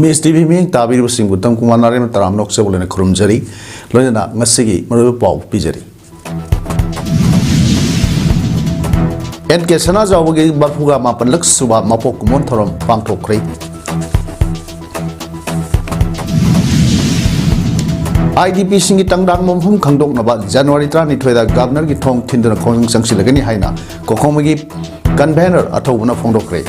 Image TV mi tabir singgu tam kumanare taram nok se boleh krum jari loja na ngasigi meru pau pijari. En ke sana jauh bagi berfuga mapan lek suba mapok kumon thorom pangtok kri. IDP singi tangdang momhum khangdok naba January trani thoida governor ki thong thindana khong sangsi lagani haina kokhom gi convener athau na phongdok kri.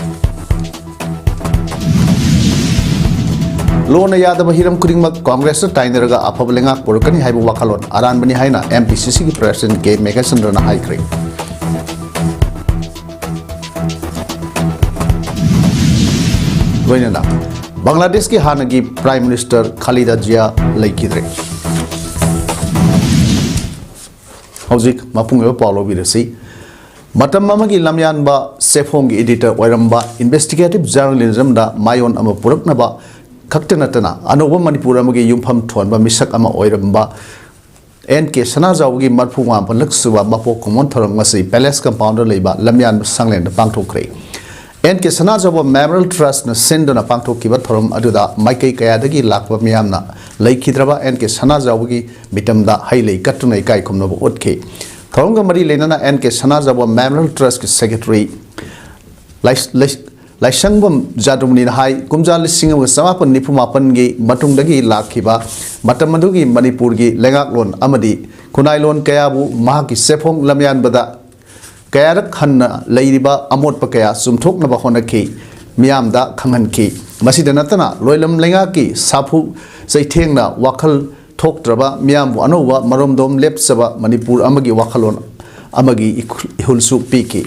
Lona yada bahiram kuringmak Congress taineraga apabelenga porokani haibu wakalon aran bani haina MPCC ki president ke megasandra na haikri. Loina na Bangladesh ki hanagi Prime Minister Khalida Zia laikidre. Hauzik mapungyo Paulo Virasi matam mamagi lamyan ba sefong gi editor wairamba investigative journalism da mayon ama purakna ba Kaktenatana, Anoba Manipuramagi Yumpham Tuan, Misak Ama Oiramba, NK Sanazawi Matpuma, Luxua, Mapo Kumontaramasi, Palace Compounder Labor, Lamian Sangland, Pangto Cray. NK Sanazawa Memorial Trust, Sendona Pangto Kibatorum Aduda, Mike Kayadagi, Lakwa Miamna, Lake Hidraba, NK Sanazawi, Bitamda, Haile, Katuna Kai Kumno Otke. Thonga Mari Lenana, NK Sanazawa Memorial Trust Secretary. Laishangbam Jadumni Hai, Kumjal Singh was Samapan Nipumapan Gi, Matungdagi Lakiba, Matamadugi, Manipurgi, Lengaklon, Amadi, Kunailon Kayabu, Mahaki Sepong, Lamian Bada, Kayarak Hanna, Ladiba, Amot Pakaya, Sumtok Nabahona Ki, Miamda, Kangan Ki, Masidanatana, Loilam Lengaki, Sapu, Zaitengna, Wakal, Tok Draba, Miam, Anova, Maromdom, Lepsaba, Manipur, Amagi Wakalon, Amagi, Hulsu Piki.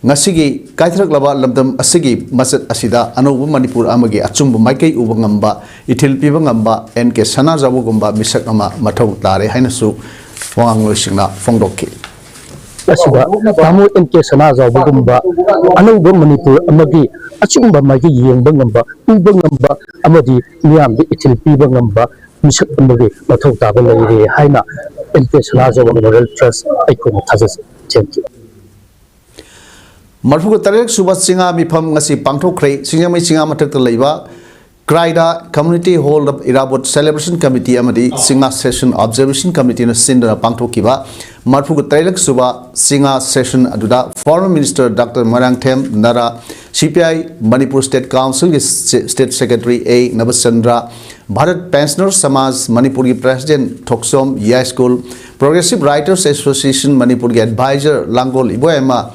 Ngasigi kaitrak laba lamdam asigi masat asida anobu Manipur amagi achumbu maikai uba ngamba ithil piba ngamba NK sana jabu gumba misak ama mathau tare hainasu wangang loisingna phongdokki asida tamu NK sana jabu gumba anobu Manipur amagi achumba maikai yengba ngamba uba ngamba amadi miyambi ithil piba ngamba misak amagi mathau taba leire haina NK sana jabu Memorial Trust aikona thajase thank you. Marfuga Tarek Subat Singa Mipam Ngasi Pangto Kray, Singami Singa Matak Leva, Kraida Community Hall of Irabot Celebration Committee Amadi, Singa Session Observation Committee in Sindra Pangto Kiba, Marfuga Tarek Suba, Singa Session Aduda, Former Minister Dr. Marang Them Nara, CPI Manipur State Council, State Secretary A. Nabasandra, Bharat Pensioners Samaj, Manipuri President Toksom, Yai School, Progressive Writers Association, Manipuri Advisor Langol Iboema,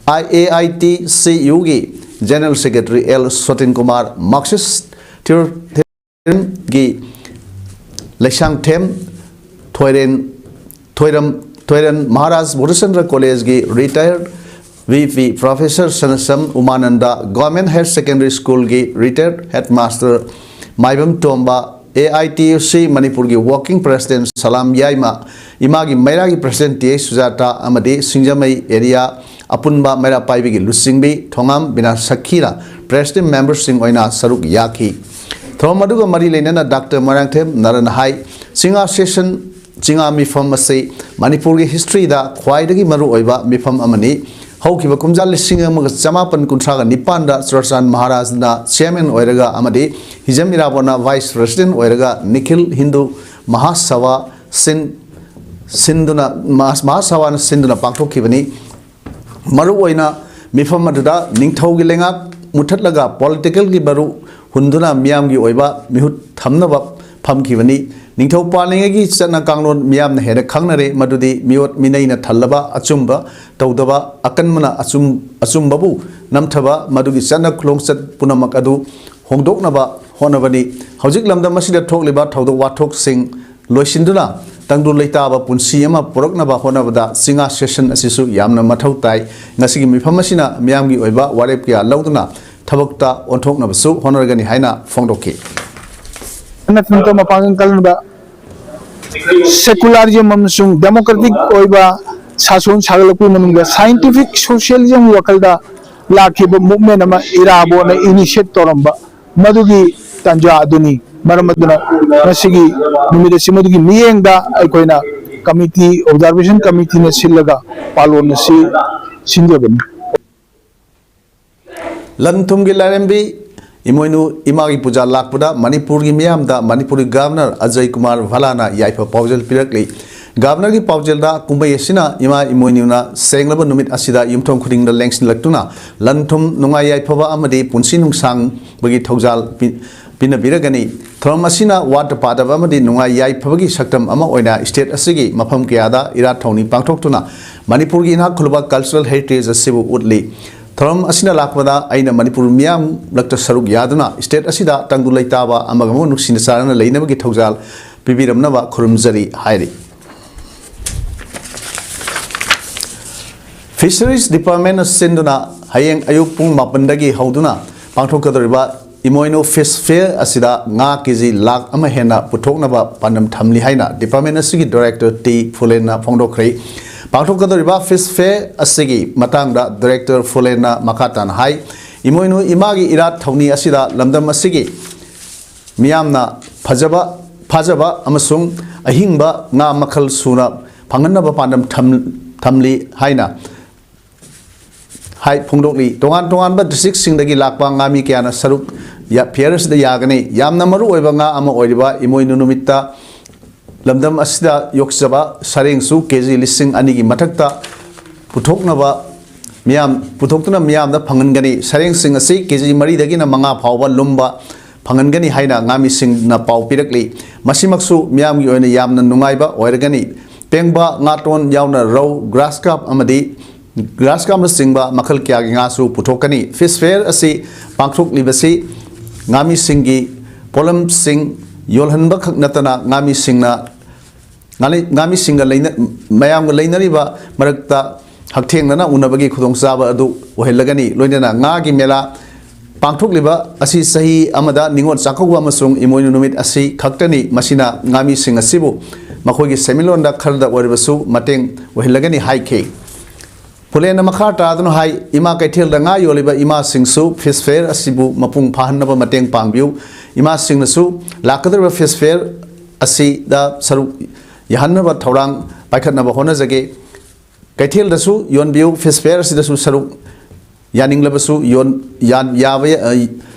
IAIT Yugi General Secretary L. Swatin Kumar, Marxist Theory Gi Leshang Them, Toiran Maharaj Bodhisandra College Gi retired VP Professor Sanasam Umananda, Government Higher Secondary School Gi retired Headmaster Maibam Tomba, AITUC Manipur Gi Working President Salam Yaima, Imagi Mairagi President T. Sujata Amadi, Singjamai Area, Apunba Mera Paibigi Lusingbi, Tongam Bina Sakira, President Member Sing Oina Saruk Yaki. Thomaduga Mari Lenana Dr. Marangthem Naran Hai, Singa Session, Singa Mifam Masay, Manipur History da, Kwaidagi Maru Oiba, Mifam Amani, Hokiva Kumjali Singa Samapan Kuntraga Nipanda, Srasan Maharaj na Chairman Oiraga Amadi, Hijamirabona Vice President Oiraga, Nikhil Hindu Mahasawa Sinduna Mahasawa Sinduna Pangto Kivani. Maru oina mifam aduda ningthau gi lenga muthatlaga political gi baru hunduna miam gi oiba mihut thamnaba phamkibani ningthau palinga gi chana kanglon miam na hera khangnare madudi miot minaina thallaba achumba tawdaba akanmana achumbabu namthaba madugi chana khlongsat punamak adu hongdoknaba honabani hojik lamda masida thokliba thawdo wathok sing loisinduna Tangdu Laitaba Punsiyama Poroknaba Honabada, Singa Session Asisu Yamna Matautai, Nasigi Mifamasina, Miamgi Oiba, Warepia, Lauduna, Tabokta, Ontok Nabasu, Honoragani Haina, Fondoki. Nafinto Mapang Kalamba Secularism Mamsung, Democratic Oiba, Sasun Sagalapu Manunga, Scientific Socialism Wakalda, Lakiba Movement Irabo, Initiate Toramba, Madugi Tanja Aduni. Maramaduna Nasigi Numidasimadugi Mienda Aikoina Committee Observation Committee Nasilaga Palo Nasi Sinjaban Lantumgi Larambi Emoinu imagi puja lakpada Manipur gi miyamda Manipuri Governor Ajay Kumar Bhalana yaipa paujal pirakli Governor gi paujal da kumbai asina ima Emoinu na senglaba numit asida yumthom khuding da lengsin laktuna lanthum nunga yaipa ba amadi punsi nungsang bagi thaujal pina biragani thoram asina wat padaba amadi nunga yaipa bagi saktam ama oina state asigi mafam kiyada ira thawni pangthoktuna Manipur gi na khulba cultural heritage asibu utli thoram asina lakpada aina Manipur miyam lakta saruk yaduna state asida tangdu laitaba amagamu nuksina sarana leinabagi thaujal pibiramnaba khurumjari hairi Fisheries Department senduna hayeng ayuk pung mapandagi hauduna pangthokadoriba Emoinu Fish Fair asida nga kg lakh ama hena puthoknaba panam thamli haina Department asigi Director T Fulena phongdokrei pangthokadoriba Fish Fair asigi matangda Director Fulena makatan hai Emoinu imagi irat thawni asida lamdam asigi miyamna phajaba amasung ahingba nga makhal suna phanganaba panam thamli haina hai phongdokli tongan ba district singdagi lakpa ngami kyana saruk ya fairs da yagani yamna maru oiba nga ama oiriba Emoinu numitta lamdam asida yoksaba sarengsu kg lising anigi mathakta puthoknaba puthokna miyam da phangangani sareng sing asi kg mari dagi na manga phawba lumba phangangani haina ngami sing na pau pirakli masimaksu miyam gi oina yamna nungaiba oiragani pengba ngaton yauna row grass cup amadi grass cup singba makhal kya gi ngasu puthokani Fish Fair asi pangthok libasi ngami singi polam sing yolhanba khaknatana ngami singna ngami singa leina mayam leinari ba marakta hakthengna unabagi khudongchaba adu ohelagani loinana nga gi mela pangthok liba asi sahi amada ningon chakogwa amasung Emoinu numit asi khaktani masina ngami sing asibu makhogi semilonda kharda oribasu mateng ohelagani haike Pulena makhata adun hai ima kaithil da nga yoliba ima singsu Fish Fair asibu mapung phahanaba mateng pangbiu ima singnasu lakadriba Fish Fair asi da saruk yahanaba thorang paikhatnaba honajage kaithil dasu yonbiu Fish Fair asi dasu saruk yaninglabasu yan yaba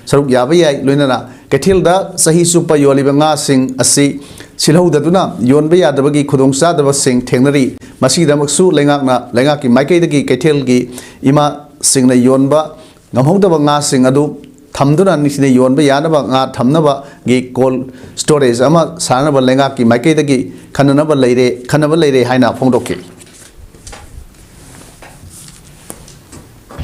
saruk yaba yai loinana kaithil da sahi supa yoliba nga sing asi silhaudaduna yonba yadabagi khudongchadaba sing thengnari masidamaksu lengaki maikaidagi kaithelgi ima singna yonba ngamhodaba nga sing adu thamduna nisine yonba yanaba nga thamnaba gi cold storage ama sanaba lengaki maikaidagi khanaba leire haina phongdoki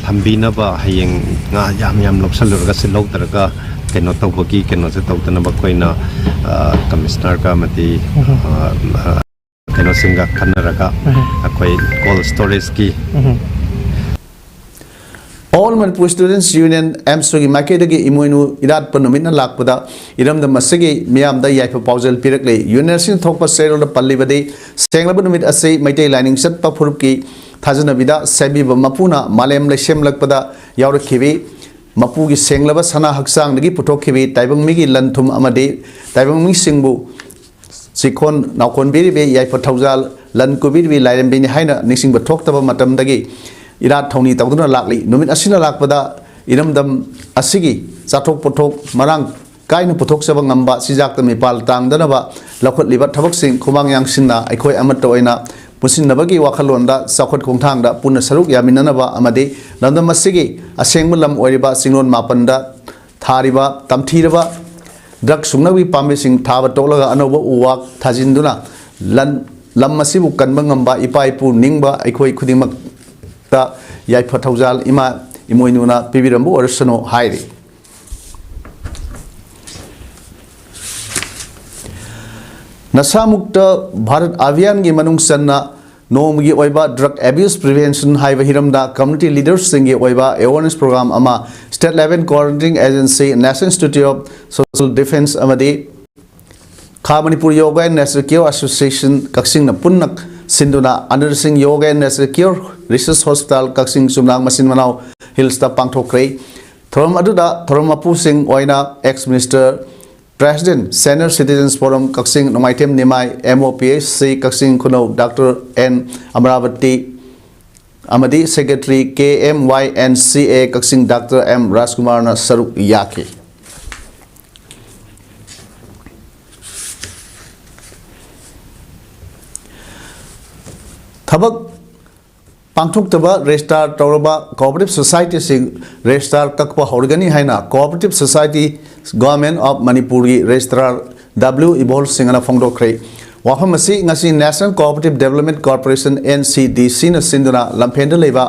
thambinaba hayeng nga yam loksalurga silautraga keno tawbagi keno se tawtanaba koina commissioner ka mati keno singa khanaraga akoi cold storage ki All Manipur Students Union AMSU gi makedagi Emoinu irat panumina lakpada iramda masagi miyamda yaipa paujal pirakle university thokpa serol da pallibadi senglaba numit asai maitai lining satpa phurupki thajana sebi mapuna malem lesem lakpada yaurakhibi mapugi senglaba sana haksang dagi puthokhibi taibang migi lanthum amade taibang mi singbu sikon naukon biribe yaipa thaujal lan kubirbi lairembi ni haina nisingba thoktaba matam dagi irat thawni tawduna lakli numit asina lakpada iramdam asigi chathok pothok marang kaina pothok saba ngamba sijak tami pal tangdanaba lakhot libat thabak sing khumang yang sinna aikhoi amat oina pusinnabagi wakhalonda sakhot khongthangda punna saruk yaminanaba amade lamdam asigi asengmulam oiriba singlon mapanda thariba tamthiraba drug sungnawi pambe sing thaba tolaga anoba uwak thajinduna lan lamasibu kanba ngamba ipaipu ningba aikhoi khudingmak ta yaipa thaujal ima Emoinuna pibirambu orsano hairi nasamukta Bharat Abhiyan gi manung sanna nomgi oiba drug abuse prevention haiba hiramda community leaders singi oiba awareness program ama state level coordinating agency National Institute of Social Defense amadi Manipur Yoga and Natural Cure Association kaksing na punnak sinduna Undersing Yoga and Natural Cure Research Hospital kaksing sumlang masin manau hilsta pangthokrai thorom aduda thorom apu sing oina ex minister President Senior Citizens Forum kaksing nomaitem nimai MOPSC kaksing kuno Dr. N Amravati amadi Secretary KMYNCA kaksing Dr. M Rajkumar na saruk yake थबक पांथोक्तबा registrar तौरबा cooperative society सिंग registrar कक्पा होरगनी हाइना cooperative society government of Manipur की registrar W Ibol सिंगना फोंदोखरे वाफम असी ngasi national cooperative development corporation NCDC न सिंधुना लंफेंद लेबा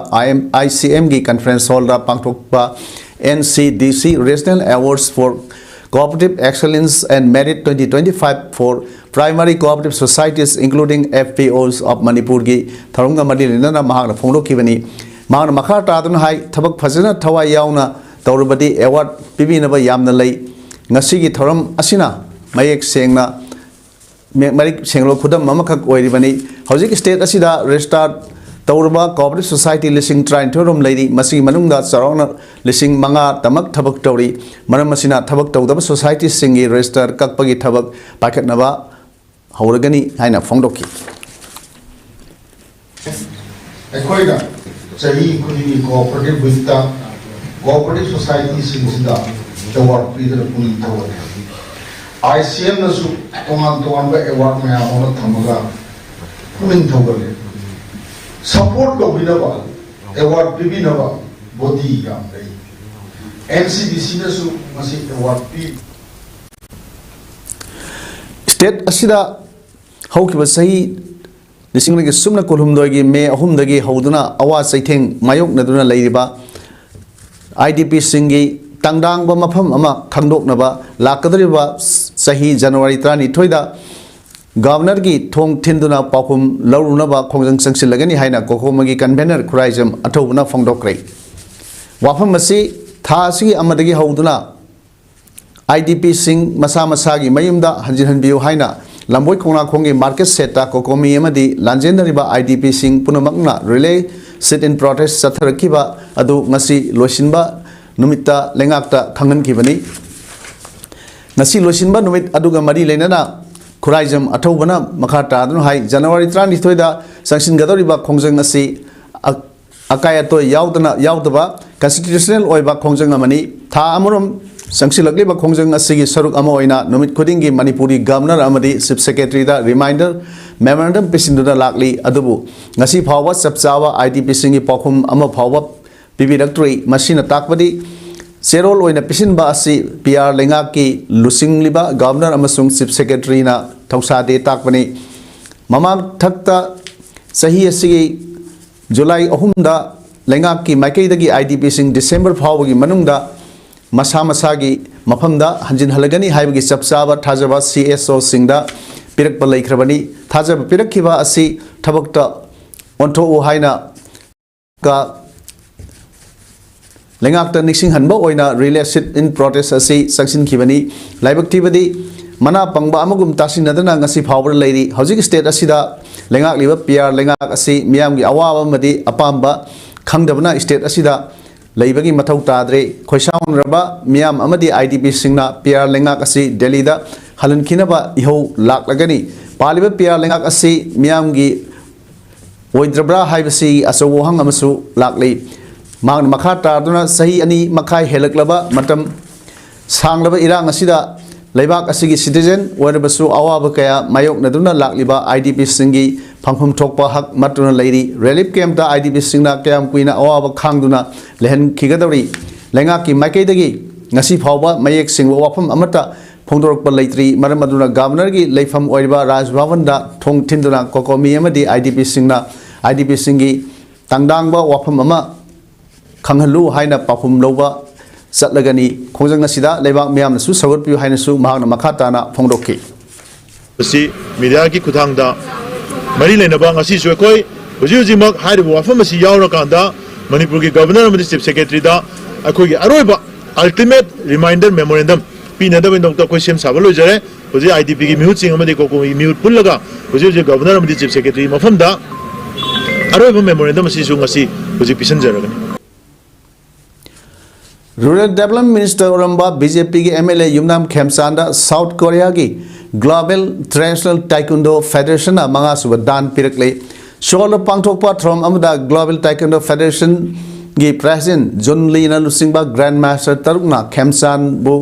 ICM की कॉन्फ्रेंस हॉल दा पांथोक्पा NCDC regional awards for Cooperative Excellence and Merit 2025 for Primary Cooperative Societies including FPOs of Manipur gi tharunga madi linana mahakna phongdokibani mahakna makha taduna hai thabak phajana thawai yauna tawrubadi award pibinaba yamna lei ngasi gi thoram asina mayek sengna mayek senglo khudam mamakhak oiribani hojik state asida restart तौरबा cooperative society लिसिंग ट्राइनथोरम लेरी मसी मनुंगदा चरौना लिसिंग मंगा तमक थबक तौरी मरम मसिना थबक तौदब सोसाइटी सिंगी रजिस्टर कक्पगी थबक पाखतनबा हौरगनी हाइना फोंदोकी अखोइगा सही खुनी कोऑपरेटिव वित्ता कोऑपरेटिव सोसाइटी सिंगसिदा अवार्ड पीदर पुलिंग थवत ICM नसु तोंगान तोंगान बा अवार्ड में आमोना थमगा पुलिंग थवले सपोर्ट तौबिनबा अवार्ड पिबिनबा बॉडी याम लई NCDC नसु मसी अवार्ड पी स्टेट असिदा हौकिबा सही लिसिंगलगी सुमना कोलहुमदोगी मे अहुमदगी हौदुना अवा सैथेंग मायोक नदुना लैरिबा IDP सिंगी तंगदांगबा मफम अमा खंगदोकनबा लाकदरिबा सही जनवरी 32 दा गवर्नर की थोंग थिंदुना पाखुम लौरुनबा खोंजंग संगसिलगनी हाइना कोकोमगी कन्वेनर खुराइजम अथौबना फोंदोक्रे वाफम मसी थासी अमदगी हौदुना IDP सिंग मसा मसागी मयुमदा हंजिन हनबियो हाइना लंबोय खोंना खोंगी मार्केट सेटा कोकोमी अमदी लांजेनरिबा IDP सिंग पुनमकना रिले सिट इन प्रोटेस्ट सथरखिबा अदु ngasi लोसिनबा नुमित्ता लेंगाक्ता खंगनखिबनी ngasi लोसिनबा नुमित अदुगा मरी लेनना खुराइजम अथौबना मखा तादुन हाई जनवरी 32 दा संसिनगदरिबा खोंजंग असि अकायतो यावदबा कॉन्स्टिट्यूशनल ओइबा खोंजंग अमनी था अमरम संसिलगलिबा खोंजंग असिगी सरुक अमा ओइना नुमित खुदिंगी मणिपुरी गवर्नर अमदी चीफ सेक्रेटरी दा रिमाइंडर मेमोरेंडम पिसिंदुदा लागली अदुबु ngasi फाववा सबचावा IDP सिंगी पाखुम अमा फाववा पिबिरक्ट्री मसिना ताकबदी सेरोल ओइना पिसिनबा असि PR लेंगा की लुसिंगलिबा गवर्नर अमसुंग चीफ सेक्रेटरी ना थौसादे ताकबनी ममांग थक्ता सही असिगी जुलाई 3 दा लेंगा की माइकैदगी IDP सिंग डिसेंबर फावगी मनुंगदा मसा मसागी मफमदा हंजिन हलगनी हाइबगी सबचाबा थाजबा CSO सिंगदा पिरकबा लैख्रबनी थाजबा पिरखिबा असि थबक्ता ओंथो हाइना का लेंगाक्ता निक्सिंग हनबा ओइना रिलेसिड इन प्रोटेस्ट असि संसिनखिबनी लाइबक्तिबदी मना पंगबा अमगुम तासिनदना ngasi फावर लैरी हौजिक स्टेट असिदा लेंगाकलिबा PR लेंगाक असि मियामगी अवाबा मदी अपाम्बा खंगदबना स्टेट असिदा लैबगी मथौ ताद्रे खोइसाउनरबा मियाम अमदी IDP सिंगना PR लेंगाक असि दिल्लीदा हलनखिनबा इहो लाकलगनी पालिबा PR लेंगाक असि मियामगी ओइद्रब्रा हाइबसी असवोहंग अमसु लाकली मांग मखा तादुना सही अनि मखाई हेलकलबा मतम सांगलबा इरांग असिदा लेबाक असिगी सिटीजन ओरबसु अवाब कया मायोक नदुना लाकलिबा IDP सिंगी फंगफम थोकपा हक मतुना लैरी रिलीफ कैंप दा IDP सिंगना कयाम कुइना अवाब खांगदुना लेहन खिगदौरी लेंगा की माइकैदगी ngasi फावबा मयेक सिंगबा वाफम अमता फोंदोरकपा लैत्री मरम अदुना गवर्नर की लेफम ओइबा राजभवन दा थोंग थिंदुना कोकोमी अमदी IDP सिंगना IDP सिंगी तंगदांगबा वाफम अमा खंगहलु हाइना पाफुम लौबा चटलगनी खोंजंग असिदा लेबाक मियामनसु सगतपियु हाइनसु महागना मखाताना फोंदोखि बसी मीडिया की खुथांगदा मरी लेनबा ngasi सु कोई हुजिमक हाइरबो वाफम असि यावरकांदा मणिपुर की गवर्नर अमदी चीफ सेक्रेटरी दा अखोगी अरोइबा अल्टीमेट रिमाइंडर मेमोरेंडम पीनदबे नोक्ता कोई सेम साबल होजरे हुजि IDP की म्यूट सिंग अमदी कोको म्यूट पुल्लगा हुजि गवर्नर अमदी चीफ सेक्रेटरी मफमदा अरोइबा मेमोरेंडम असि सु ngasi हुजि पिसनजरगनी रूरल डेवलपमेंट मिनिस्टर ओरंबा BJP की MLA युमनाम खेमचांदा साउथ कोरिया की ग्लोबल ट्रेडिशनल टाइकुंडो फेडरेशन मंगा सुब दान पिरकले शोल पांगथोकपा थ्रोम अमदा ग्लोबल टाइकुंडो फेडरेशन की प्रेसिडेंट जुन लीना लुसिंगबा ग्रैंड मास्टर तरुकना खेमचान बु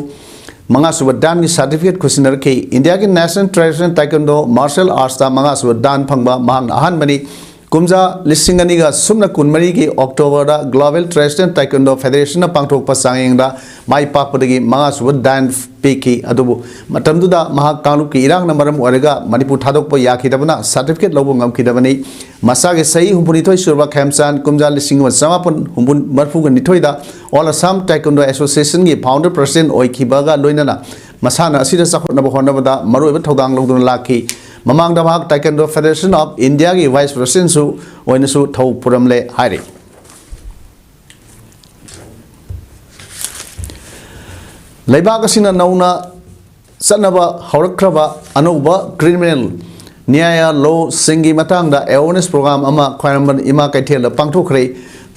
मंगा सुब दान की सर्टिफिकेट खुसिनर के इंडिया की नेशनल ट्रेडिशनल टाइकुंडो मार्शल आर्ट्स ता मंगा सुब दान फंगबा महंग अहान बनी कुमजा लिसिंगनिगा सुमना कुनमरी की October global traditional taekwondo federation पांगथोक सांगेंगदा माई पाकपदगी मंगा सुब दान पीकी अदुबु मतमदुदा महा कांगलुप की इरांग नंबरम ओरेगा मणिपुर थादोकप याखिदबना सर्टिफिकेट लौब ngमखिदबनी मसागे सही हुंपुनिथोय सुरबा खेमसान कुमजा लिसिंग समापन हुंपुन मरफुग निथोयदा ऑल असम ताइक्वांडो एसोसिएशन की फाउंडर प्रेसिडेंट ओइखिबागा लोइनना मसाना असिदा सखोनब होनबदा मरोइब थौदांग लौदुन लाखी ममांग दभाग ताइक्वांडो फेडरेशन ऑफ इंडिया की वाइस प्रेसिडेंट सु ओइनसु थौ पुरमले हाइरे लेबाग असिना नौना सनबा हौरख्रबा अनौबा क्रिमिनल न्याय लॉ सिंगी मतंगदा अवेयरनेस प्रोग्राम अमा ख्वाइरमन इमा कैथेल पांगथोखरे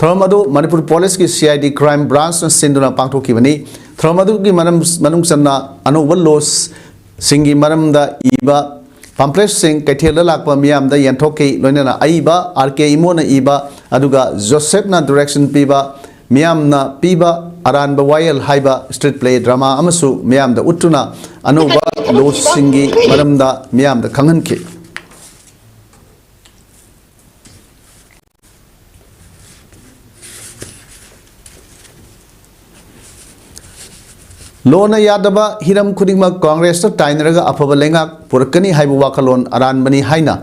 थरमदु मणिपुर पुलिस की सीआईडी क्राइम ब्रांच सिंदुना पांगथोखिबनी थरमदु की मनम सन्ना अनौबा लॉ सिंगी मरमदा इबा पम्पलेट सिंह कैथेल लाकपा मियामदा यंथोकी लोइनना आइबा आरके इमोना इबा अदुगा जोसेफना डायरेक्शन पीबा मियामना पीबा अरानबा वायल हाइबा स्ट्रीट प्ले ड्रामा अमसु मियामदा उट्टुना अनौबा लॉ सिंगी मरमदा मियामदा खंगनखि लोना यादबा हिरम खुदिंगमा कांग्रेस ताइनरगा अफब लेंगा पुरकनी हाइबु वाखलोन अरानबनी हाइना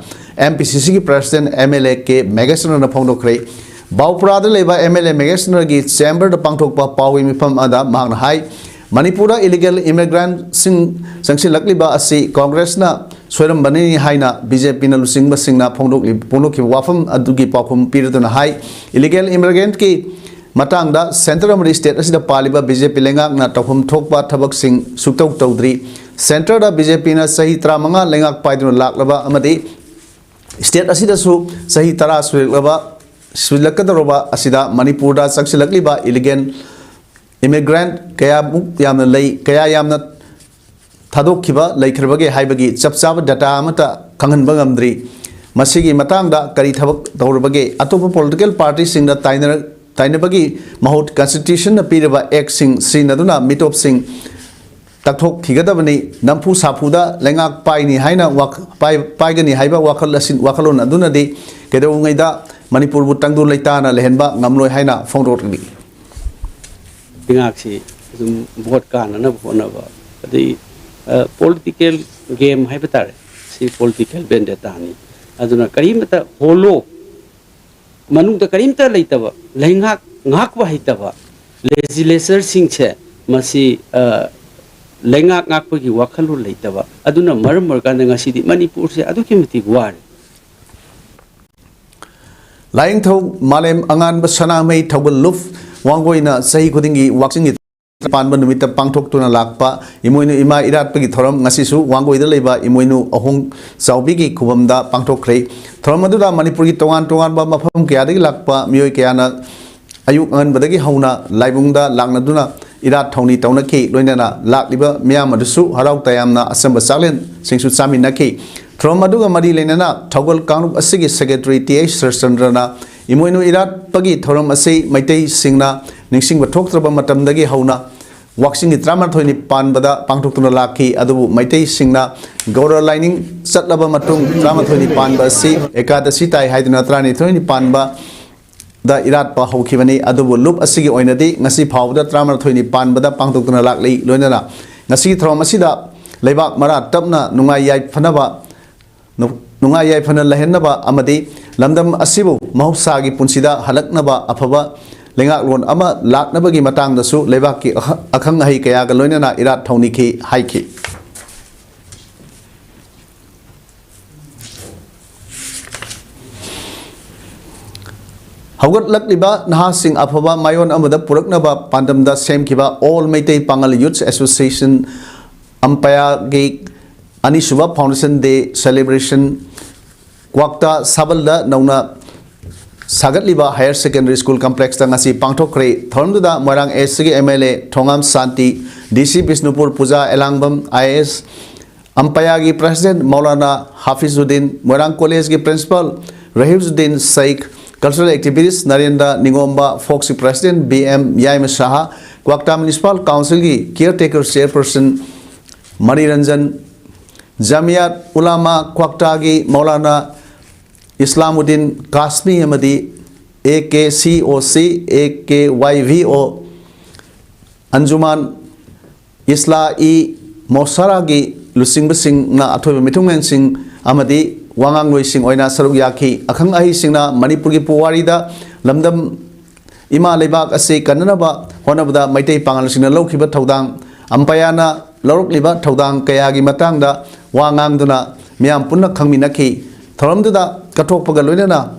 एमपीसीसी की प्रेसिडेंट एमएलए के मेगेसनर न फोंदोखरे बाउपुराद लेबा एमएलए मेगेसनर की चैम्बर द पांगथोकपा पावी मिफम अदा मांगना हाई मणिपुर इलीगल इमिग्रेंट सिंग संगसिलकलिबा असि कांग्रेस न सोरमबनी हाइना बीजेपी न लुसिंगबा सिंगना फोंदोखि वाफम अदुगी पाखुम पीरदना हाई इलीगल इमिग्रेंट की मतंगदा सेंटर अमरी स्टेट असिदा पालिबा बीजेपी लेंगाकना तौफम थोकपा थबकसिंग सुक्तौ तौद्री सेंटर दा बीजेपी न सही 35 लेंगाक पाइदुन लाकलबा अमदी स्टेट असिदासु सही 10 सुलकलबा सुलकदरबा असिदा मणिपुर दा सक्सिलकलिबा इलीगल इमिग्रेंट कया मुक यामना लई कया यामना थादोखिबा लैखरबगे हाइबगी चपचाब डाटा अमता खंगनबा ngamdri मसिगी मतंगदा करी थबक तौरबगे अतोप पॉलिटिकल पार्टी सिंगदा ताइनबगी महूट कॉन्स्टिट्यूशन पीरबा एक्ट सिंह मिटोप सिंह तथोक खिगदबनी नंफू साफूदा लेंगाक पाइनी हाइना पाइगनी हाइबा वाखलोन अदुनदी केदौंगैदा मणिपुर बु तंगदु लेताना लेहनबा ngamloi हाइना फोंदोरनी बिंगाक्सी भोट कानना होनबा अदि पॉलिटिकल गेम हाइबा तारे सी पॉलिटिकल वेंडेटानी अदुना करीमता होलो मनुंगदा करीमता लेतबा लेंगाक ngakwa hitaba legislator singche masi लेंगाक ngakpagi wakhalu leitaba aduna maramar kana ngasidi manipur se aduki miti war lying थौ मालेम अंगान बसना मई थौगल लुफ वांगोइना सही खुदिंगी वाक्सिंग पानबा नुमित पांगथोक्तुना लाकपा इमोइनु इमा इराटपगी थोरम ngasisu वांगोइदा लेबा इमोइनु अहोंग चाउबिगी खुबमदा पांगथोखरे थोरमदुदा मणिपुर की तोगान तोगान बा मफम कयादगी लाकपा मियोय कयाना अयुक अंगनबदगी हौना लाइबुंगदा लांगनदुना इराट थौनी तौनखि लोइनना लाकलिबा मियाम अदुसु हराउ तयामना असंब चालेन सिंगसु चामिनखि थ्रोमदुगा मरी लेनना थौगल कांगरुप असिगी सेक्रेटरी टीएच सरचंद्रना इमोइनु इराट पगी थौरम असि मैतै सिंगना निंगसिंगबा थोक्त्रबा मतमदगी हौना वाक्सिंगी 38 पानबदा पांगथोक्तुना लाखि अदुबु मैतै सिंगना गौरव लाइनिंग चटलबा मतुंग 38 पानबा असि एकादशी ताई हाइदुना 39 पानबा दा इराट पा हौखिबनी अदुबु लुप असिगी ओइनदी ngasi फावदा 38 पानबदा पांगथोक्तुना लाक्लै लोइनना ngasi थ्रोम असिदा लेबाक मरा तपना नुंगाई याइ फनबा नुंगाई याइ फन लहेनबा अमदी लमदम असिबु महौसागी पुंसिदा हलकनबा अफबा लेंगाक लोन अमा लाकनबगी मतंगदसु लेबाक की अखंग हई कयागा लोइनना इराट थौनिखि हाइखि हौगतलक्लिबा नहासिंग अफबा मायोन अमदा पुरकनबा पांडमदा सेमखिबा all Meitei Pangal youth association अंपाया गे अनिसुबा फाउंडेशन डे सेलिब्रेशन क्वाक्ता साबलदा नौना सागतलिबा हायर सेकेंडरी स्कूल कॉम्प्लेक्स तंगासी पांगथोखरे थोरमदुदा मोरांग एसगी MLA Thongam Shanti DC Bishnupur Puja Elangbam IAS अंपाया की प्रेसिडेंट मौलाना हाफिजुद्दीन मोरांग कॉलेज की principal Rahizuddin Sheikh cultural activities Narendra Ningomba फोक्स president BM Yaima Shah Kwakta municipal council की केयरटेकर चेयरपर्सन मणिरंजन जामियात उलामा क्वाक्टा की मौलाना Islamuddin Kasmi amadi AKCOC AKYVO Anjuman Isla-i Mosaragi lusing besing na athoy mitungen sing amadi wangang loi sing oina saruk yaki akhang ahi sing na Manipur gi puwari da lamdam ima lebak ase kananaba honabda maitai pangal sing na lokhiba thodang ampayana lorok liba thodang kaya gi matang da wangang duna miam punna khangminakhi thoram da kathok pagal loina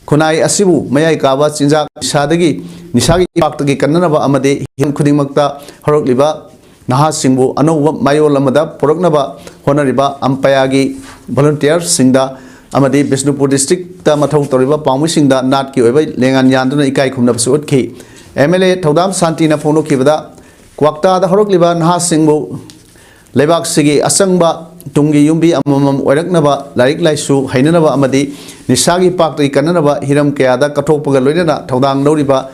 khunai asibu mayai kawa chinjak sadagi nisagi paktagi kananaba amade him khuding makta horok liba Naha Singbu Anu Mayo Lamada Poroknaba Honoriba Ampayagi volunteers Singda Amadi Bisnupur district ta Mathau Toriba Pamu Singda Nat Ki Oi Lengan Yanduna Ikai Kumna Sut Ki MLA Thodam Santina Fono Kibada Kwakta the Horokliba Naha Singbu Lebak Sigi Asangba Tungi Yumbi Amam Oraknaba Laik Laisu Hainanaba Amadi Nisagi Pak Kananaba Hiram Kayada Katopaga Loina Thodang Loriba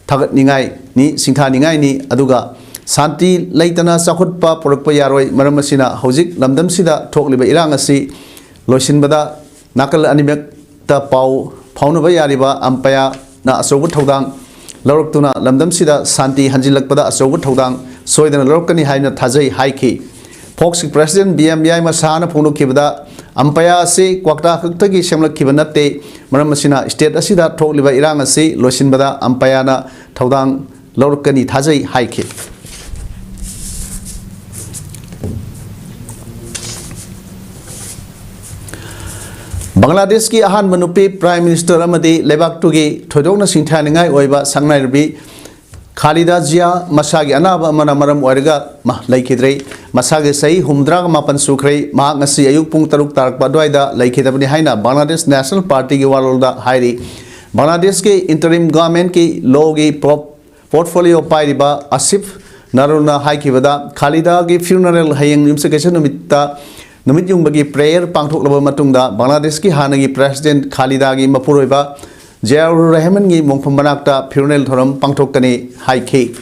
Tagat Ningai Ni Singha Ningai Ni Aduga Santi Laitana Sakutpa Porokpa Yaroi Maramasina Hojik Lamdam Sida Tokliba Irangasi Losinbada Nakal Animek Ta Pau Paunaba Yariba Ampaya Na Asogut Thodang Loroktuna Lamdam Sida Santi Hanjilakpada Asogut Thodang Soidan Lorokani Haina Tajai Haiki Fox President BMI Masana Puno Kibada Ampaya Se Kwakta Huktagi Shamla Kibanate Maramasina State Asida Tokliba Irangasi Losinbada Ampayana Thodang Lorokani Tajai Haiki Bangladesh ki ahan manupi Prime Minister amadi lebak tugi thodokna singthaningai oiba sangnai rubi Khalida Zia masagi anaba amana maram oirga laikhidrei masagi sei humdrag mapan sukhrei ma ngasi ayuk pung taruk tarak badwaida laikhidabani haina Bangladesh National Party ki walolda hairi Bangladesh ki interim government ki logi portfolio pairiba Asif Naruna haikibada Khalida ki funeral hayeng imsakation numitta Numit yung bagi prayer pangthok laba matungda Bangladesh ki hanagi President Khalida gi mapuroiba Ziaur Rahman gi mongpham banakta funeral thoram pangthok kani haiki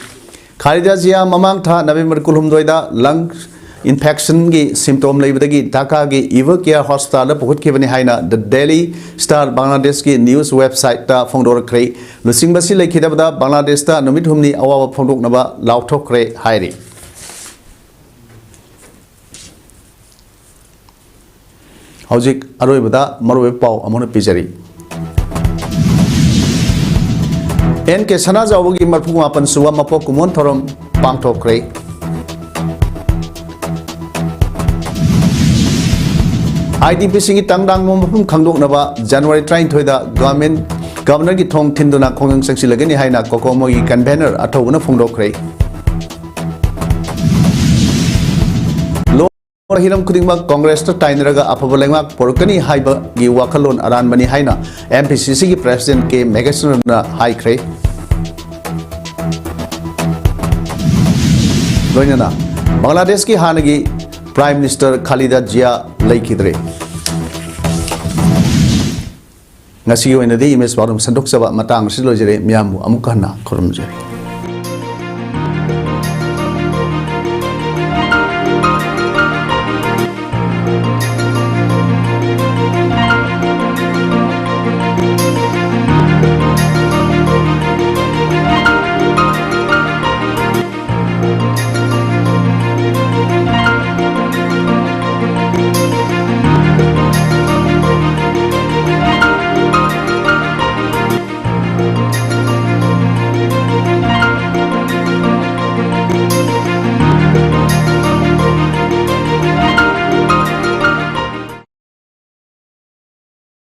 Khalida Zia mamang tha November kulhumdoida lung infection gi symptom leibadagi Dhaka gi Eva Care Hospital pukut kibani haina The Daily Star Bangladesh ki news website ta phongdor khrei lusing basi lekhidabada Bangladesh ta numit humni awawa phongdok naba lauthok khrei hairi Hojik aroi bada maroi pau amona pijari NK sana jawgi marphu mapan suwa mapok kumon thorom pangthok rei IDP singi tangdang mopum khangdok naba January 23 da governor gi thong thinduna khongang sangsi lagani haina kokomo gi convener athobuna phongdok rei Hiram Kudingma Congress to Tainraga Apabalanga Porkani Haiba Gi Wakalon Aran Mani Haina MPCC President K Megason High Cray Loinana Bangladesh ki Hanagi Prime Minister Khalida Zia Laikidre Nasi Wenadi Miss Badum Sandok Saba Matang Silojere Miamu Amukana Kurumjere